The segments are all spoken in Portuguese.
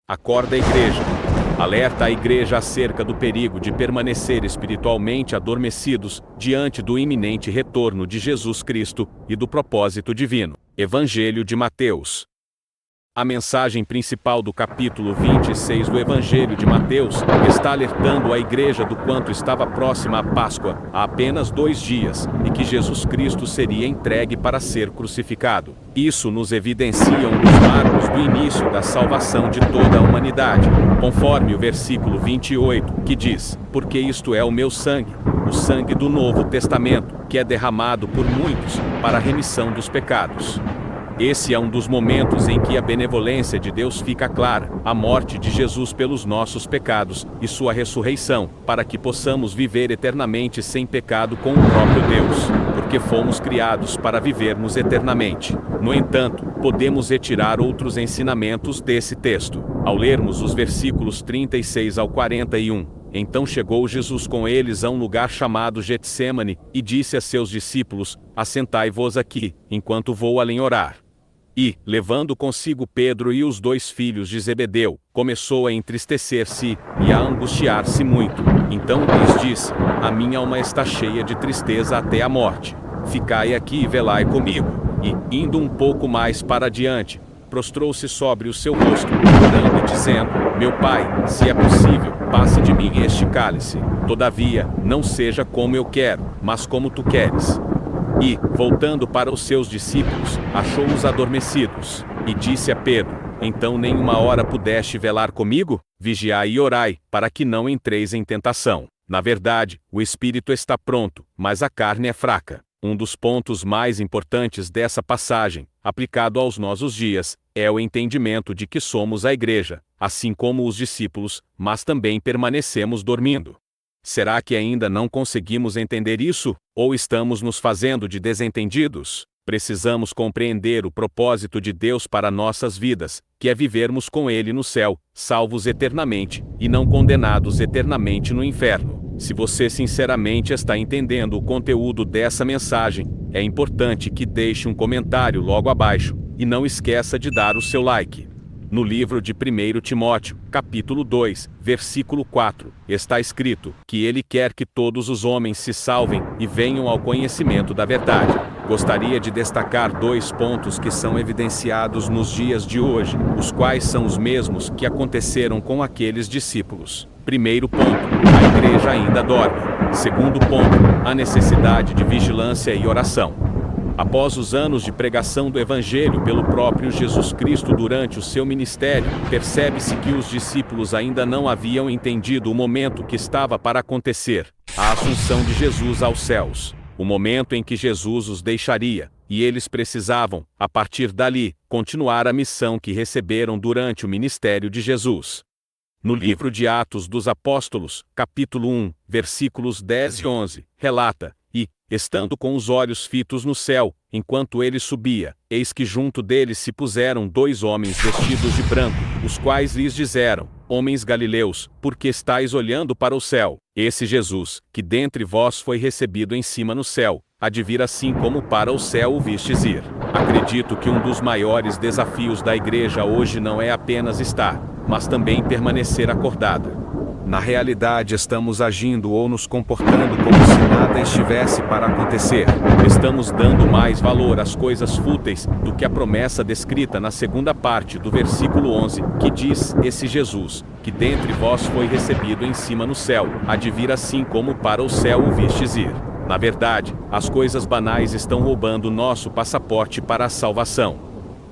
Acorda, igreja. Alerta a igreja acerca do perigo de permanecer espiritualmente adormecidos diante do iminente retorno de Jesus Cristo e do propósito divino. Evangelho de Mateus. A mensagem principal do capítulo 26 do Evangelho de Mateus está alertando a igreja do quanto estava próxima a Páscoa, há apenas 2 dias, e que Jesus Cristo seria entregue para ser crucificado. Isso nos evidencia um dos marcos do início da salvação de toda a humanidade, conforme o versículo 28, que diz: porque isto é o meu sangue, o sangue do Novo Testamento, que é derramado por muitos para a remissão dos pecados. Esse é um dos momentos em que a benevolência de Deus fica clara, a morte de Jesus pelos nossos pecados e sua ressurreição, para que possamos viver eternamente sem pecado com o próprio Deus, porque fomos criados para vivermos eternamente. No entanto, podemos retirar outros ensinamentos desse texto, ao lermos os versículos 36 ao 41. Então chegou Jesus com eles a um lugar chamado Getsêmani, e disse a seus discípulos: assentai-vos aqui, enquanto vou além orar. E, levando consigo Pedro e os 2 filhos de Zebedeu, começou a entristecer-se e a angustiar-se muito. Então lhes disse: a minha alma está cheia de tristeza até a morte. Ficai aqui e velai comigo. E, indo um pouco mais para adiante, prostrou-se sobre o seu rosto, orando e dizendo: meu Pai, se é possível, passe de mim este cálice. Todavia, não seja como eu quero, mas como tu queres. E, voltando para os seus discípulos, achou-os adormecidos, e disse a Pedro: então nem uma hora pudeste velar comigo? Vigiai e orai, para que não entreis em tentação. Na verdade, o espírito está pronto, mas a carne é fraca. Um dos pontos mais importantes dessa passagem, aplicado aos nossos dias, é o entendimento de que somos a igreja, assim como os discípulos, mas também permanecemos dormindo. Será que ainda não conseguimos entender isso? Ou estamos nos fazendo de desentendidos? Precisamos compreender o propósito de Deus para nossas vidas, que é vivermos com Ele no céu, salvos eternamente, e não condenados eternamente no inferno. Se você sinceramente está entendendo o conteúdo dessa mensagem, é importante que deixe um comentário logo abaixo, e não esqueça de dar o seu like. No livro de 1 Timóteo, capítulo 2, versículo 4, está escrito que Ele quer que todos os homens se salvem e venham ao conhecimento da verdade. Gostaria de destacar 2 pontos que são evidenciados nos dias de hoje, os quais são os mesmos que aconteceram com aqueles discípulos. Primeiro ponto: a igreja ainda dorme. Segundo ponto: a necessidade de vigilância e oração. Após os anos de pregação do Evangelho pelo próprio Jesus Cristo durante o seu ministério, percebe-se que os discípulos ainda não haviam entendido o momento que estava para acontecer, a assunção de Jesus aos céus, o momento em que Jesus os deixaria, e eles precisavam, a partir dali, continuar a missão que receberam durante o ministério de Jesus. No livro de Atos dos Apóstolos, capítulo 1, versículos 10 e 11, relata: e, estando com os olhos fitos no céu, enquanto ele subia, eis que junto deles se puseram 2 homens vestidos de branco, os quais lhes disseram: homens galileus, por que estáis olhando para o céu? Esse Jesus, que dentre vós foi recebido em cima no céu, há de vir assim como para o céu o vistes ir. Acredito que um dos maiores desafios da igreja hoje não é apenas estar, mas também permanecer acordada. Na realidade, estamos agindo ou nos comportando como se nada estivesse para acontecer. Estamos dando mais valor às coisas fúteis do que a promessa descrita na segunda parte do versículo 11, que diz: esse Jesus, que dentre vós foi recebido em cima no céu, há de vir assim como para o céu o vistes ir. Na verdade, as coisas banais estão roubando nosso passaporte para a salvação.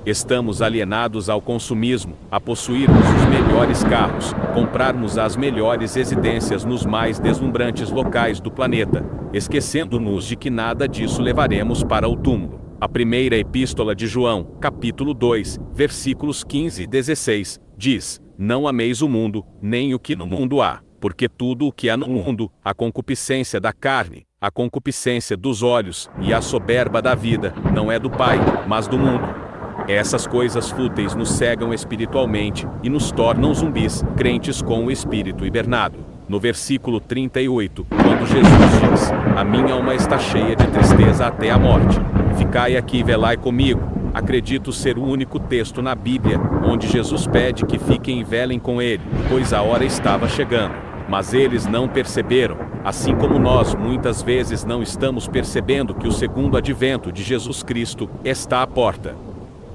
Estamos alienados ao consumismo, a possuirmos os melhores carros, comprarmos as melhores residências nos mais deslumbrantes locais do planeta, esquecendo-nos de que nada disso levaremos para o túmulo. A primeira epístola de João, capítulo 2, versículos 15 e 16, diz: não ameis o mundo, nem o que no mundo há, porque tudo o que há no mundo, a concupiscência da carne, a concupiscência dos olhos e a soberba da vida, não é do Pai, mas do mundo. Essas coisas fúteis nos cegam espiritualmente e nos tornam zumbis, crentes com o espírito hibernado. No versículo 38, quando Jesus diz: a minha alma está cheia de tristeza até a morte. Ficai aqui e velai comigo. acredito ser o único texto na Bíblia onde Jesus pede que fiquem e velem com ele, pois a hora estava chegando. Mas eles não perceberam, assim como nós muitas vezes não estamos percebendo que o segundo advento de Jesus Cristo está à porta.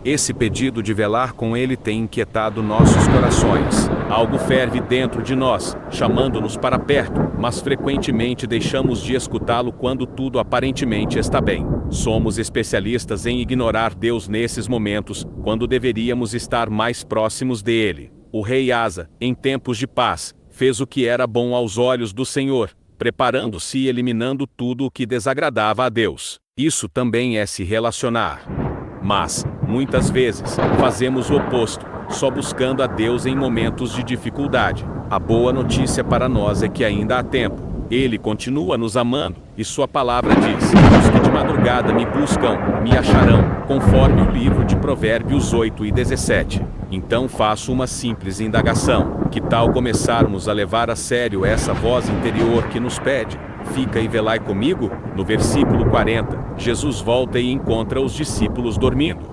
Esse pedido de velar com ele tem inquietado nossos corações. Algo ferve dentro de nós, chamando-nos para perto, mas frequentemente deixamos de escutá-lo quando tudo aparentemente está bem. Somos especialistas em ignorar Deus nesses momentos, quando deveríamos estar mais próximos dele. O rei Asa, em tempos de paz, fez o que era bom aos olhos do Senhor, preparando-se e eliminando tudo o que desagradava a Deus. Isso também é se relacionar. Mas, muitas vezes, fazemos o oposto, só buscando a Deus em momentos de dificuldade. A boa notícia para nós é que ainda há tempo. Ele continua nos amando, e sua palavra diz: os que de madrugada me buscam, me acharão, conforme o livro de Provérbios 8:17. Então faço uma simples indagação: que tal começarmos a levar a sério essa voz interior que nos pede: fica e velai comigo? No versículo 40, Jesus volta e encontra os discípulos dormindo.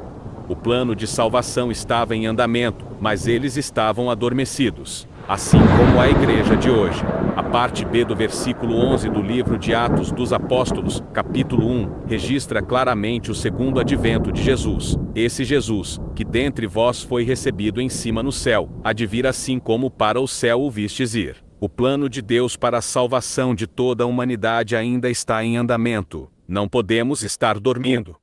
O plano de salvação estava em andamento, mas eles estavam adormecidos. Assim como a igreja de hoje. A parte B do versículo 11 do livro de Atos dos Apóstolos, capítulo 1, registra claramente o segundo advento de Jesus. Esse Jesus, que dentre vós foi recebido em cima no céu, há de vir assim como para o céu o vistes ir. O plano de Deus para a salvação de toda a humanidade ainda está em andamento. Não podemos estar dormindo.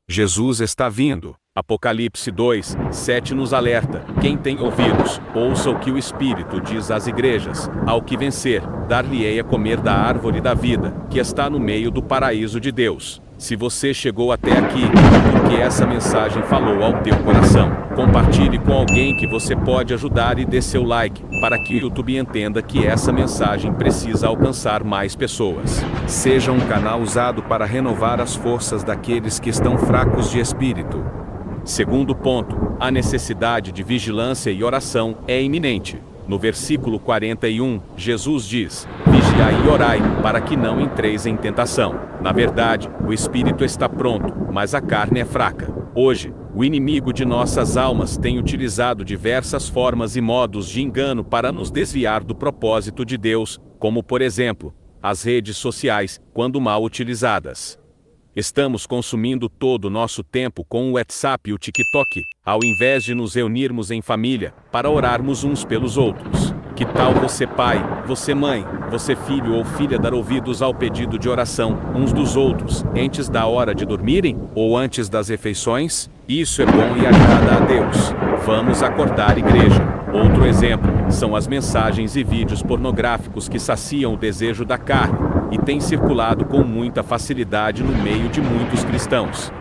Jesus está vindo. Apocalipse 2:7 nos alerta: quem tem ouvidos, ouça o que o Espírito diz às igrejas. Ao que vencer, dar-lhe-ei a comer da árvore da vida, que está no meio do paraíso de Deus. Se você chegou até aqui, é porque essa mensagem falou ao teu coração. Compartilhe com alguém que você pode ajudar e dê seu like, para que o YouTube entenda que essa mensagem precisa alcançar mais pessoas. Seja um canal usado para renovar as forças daqueles que estão fracos de espírito. Segundo ponto, a necessidade de vigilância e oração é iminente. No versículo 41, Jesus diz: vigiai e orai, para que não entreis em tentação. Na verdade, o espírito está pronto, mas a carne é fraca. Hoje, o inimigo de nossas almas tem utilizado diversas formas e modos de engano para nos desviar do propósito de Deus, como por exemplo, as redes sociais, quando mal utilizadas. Estamos consumindo todo o nosso tempo com o WhatsApp e o TikTok, ao invés de nos reunirmos em família, para orarmos uns pelos outros. Que tal você pai, você mãe, você filho ou filha dar ouvidos ao pedido de oração, uns dos outros, antes da hora de dormirem, ou antes das refeições? Isso é bom e agrada a Deus. Vamos acordar, igreja. Outro exemplo, são as mensagens e vídeos pornográficos que saciam o desejo da carne, e têm circulado com muita facilidade no meio de muitos cristãos.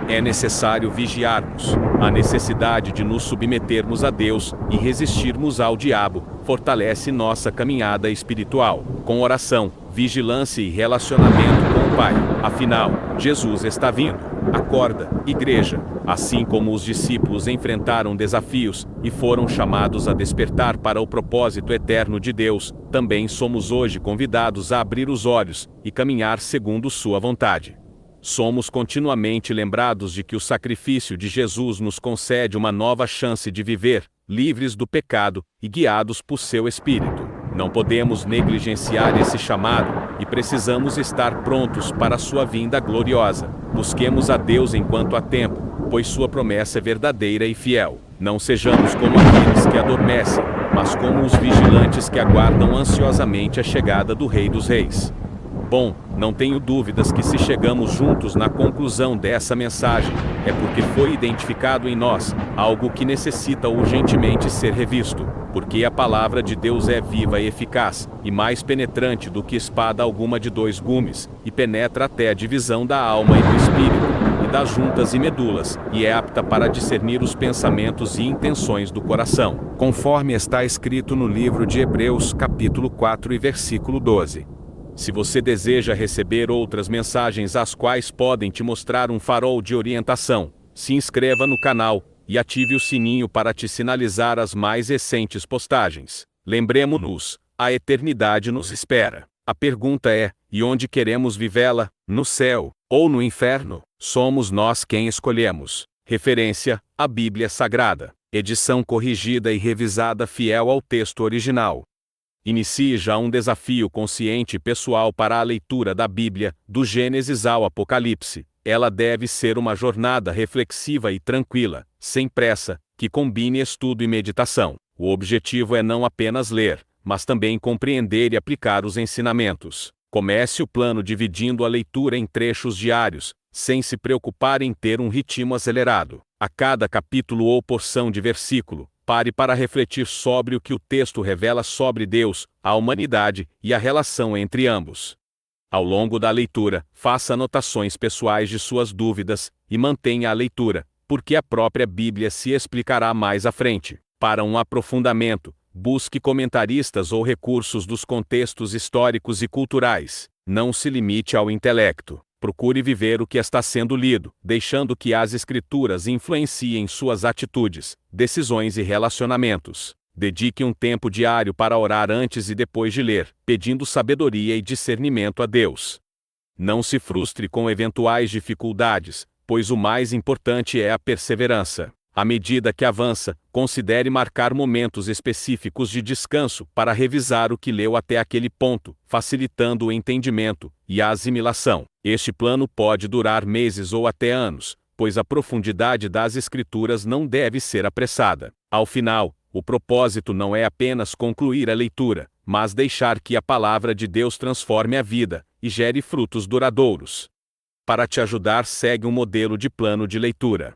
É necessário vigiarmos. A necessidade de nos submetermos a Deus e resistirmos ao diabo fortalece nossa caminhada espiritual, com oração, vigilância e relacionamento com o Pai. Afinal, Jesus está vindo. Acorda, igreja. Assim como os discípulos enfrentaram desafios e foram chamados a despertar para o propósito eterno de Deus, também somos hoje convidados a abrir os olhos e caminhar segundo sua vontade. Somos continuamente lembrados de que o sacrifício de Jesus nos concede uma nova chance de viver, livres do pecado e guiados por seu Espírito. Não podemos negligenciar esse chamado e precisamos estar prontos para a sua vinda gloriosa. Busquemos a Deus enquanto há tempo, pois sua promessa é verdadeira e fiel. Não sejamos como aqueles que adormecem, mas como os vigilantes que aguardam ansiosamente a chegada do Rei dos Reis. Bom, não tenho dúvidas que se chegamos juntos na conclusão dessa mensagem, é porque foi identificado em nós algo que necessita urgentemente ser revisto, porque a palavra de Deus é viva e eficaz, e mais penetrante do que espada alguma de dois gumes, e penetra até a divisão da alma e do espírito, e das juntas e medulas, e é apta para discernir os pensamentos e intenções do coração, conforme está escrito no livro de Hebreus, capítulo 4 e versículo 12. Se você deseja receber outras mensagens as quais podem te mostrar um farol de orientação, se inscreva no canal e ative o sininho para te sinalizar as mais recentes postagens. Lembremos-nos, a eternidade nos espera. A pergunta é, e onde queremos vivê-la? No céu ou no inferno? Somos nós quem escolhemos. Referência: a Bíblia Sagrada. Edição corrigida e revisada fiel ao texto original. Inicie já um desafio consciente e pessoal para a leitura da Bíblia, do Gênesis ao Apocalipse. Ela deve ser uma jornada reflexiva e tranquila, sem pressa, que combine estudo e meditação. O objetivo é não apenas ler, mas também compreender e aplicar os ensinamentos. Comece o plano dividindo a leitura em trechos diários, sem se preocupar em ter um ritmo acelerado. A cada capítulo ou porção de versículo, pare para refletir sobre o que o texto revela sobre Deus, a humanidade e a relação entre ambos. Ao longo da leitura, faça anotações pessoais de suas dúvidas e mantenha a leitura, porque a própria Bíblia se explicará mais à frente. Para um aprofundamento, busque comentaristas ou recursos dos contextos históricos e culturais. Não se limite ao intelecto. Procure viver o que está sendo lido, deixando que as Escrituras influenciem suas atitudes, decisões e relacionamentos. Dedique um tempo diário para orar antes e depois de ler, pedindo sabedoria e discernimento a Deus. Não se frustre com eventuais dificuldades, pois o mais importante é a perseverança. À medida que avança, considere marcar momentos específicos de descanso para revisar o que leu até aquele ponto, facilitando o entendimento e a assimilação. Este plano pode durar meses ou até anos, pois a profundidade das Escrituras não deve ser apressada. Ao final, o propósito não é apenas concluir a leitura, mas deixar que a palavra de Deus transforme a vida e gere frutos duradouros. Para te ajudar, segue um modelo de plano de leitura.